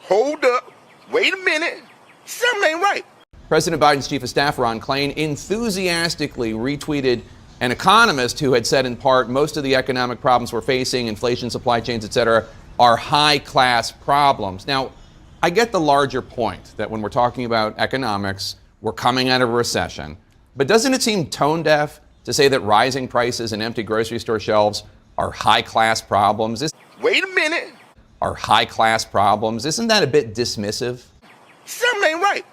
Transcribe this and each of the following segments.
hold up, wait a minute, something ain't right. President Biden's chief of staff, Ron Klain, enthusiastically retweeted an economist who had said in part most of the economic problems we're facing, inflation, supply chains, et cetera, are high-class problems. Now, I get the larger point that when we're talking about economics, we're coming out of a recession. But doesn't it seem tone-deaf to say that rising prices and empty grocery store shelves are high-class problems? Wait a minute. Are high-class problems? Isn't that a bit dismissive? Something ain't right.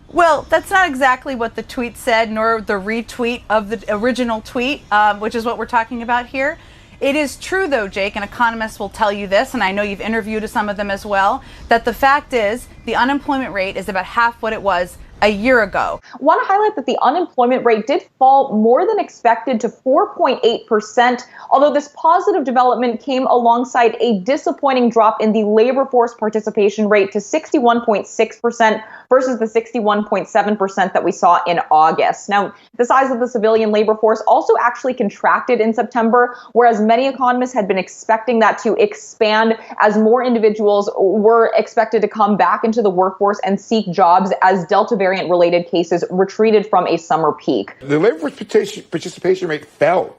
Well, that's not exactly what the tweet said, nor the retweet of the original tweet, which is what we're talking about here. It is true, though, Jake, and economists will tell you this, and I know you've interviewed some of them as well, that the fact is the unemployment rate is about half what it was a year ago. I want to highlight that the unemployment rate did fall more than expected to 4.8%, although this positive development came alongside a disappointing drop in the labor force participation rate to 61.6% versus the 61.7% that we saw in August. Now, the size of the civilian labor force also actually contracted in September, whereas many economists had been expecting that to expand as more individuals were expected to come back into the workforce and seek jobs as Delta variant-related cases retreated from a summer peak. The labor participation rate fell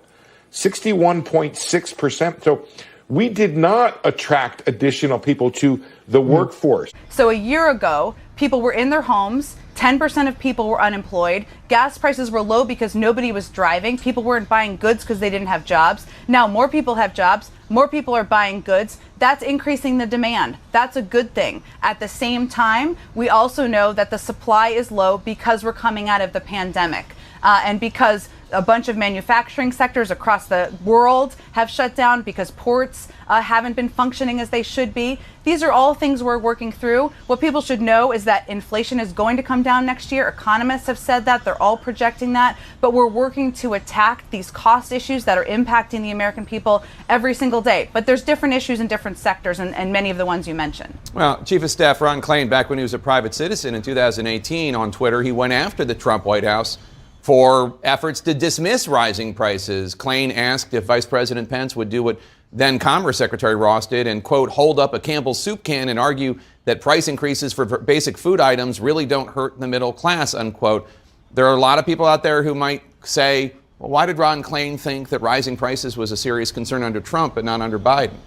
61.6%. So we did not attract additional people to the workforce. So a year ago, people were in their homes, 10% of people were unemployed, gas prices were low because nobody was driving, people weren't buying goods because they didn't have jobs. Now more people have jobs, more people are buying goods. That's increasing the demand. That's a good thing. At the same time, we also know that the supply is low because we're coming out of the pandemic and because a bunch of manufacturing sectors across the world have shut down because ports haven't been functioning as they should be. These are all things we're working through. What people should know is that inflation is going to come down next year. Economists have said that. They're all projecting that. But we're working to attack these cost issues that are impacting the American people every single day. But there's different issues in different sectors and many of the ones you mentioned. Well, Chief of Staff Ron Klain, back when he was a private citizen in 2018 on Twitter, he went after the Trump White House for efforts to dismiss rising prices. Klain asked if Vice President Pence would do what then Commerce Secretary Ross did and, quote, hold up a Campbell's soup can and argue that price increases for basic food items really don't hurt the middle class, unquote. There are a lot of people out there who might say, well, why did Ron Klain think that rising prices was a serious concern under Trump but not under Biden?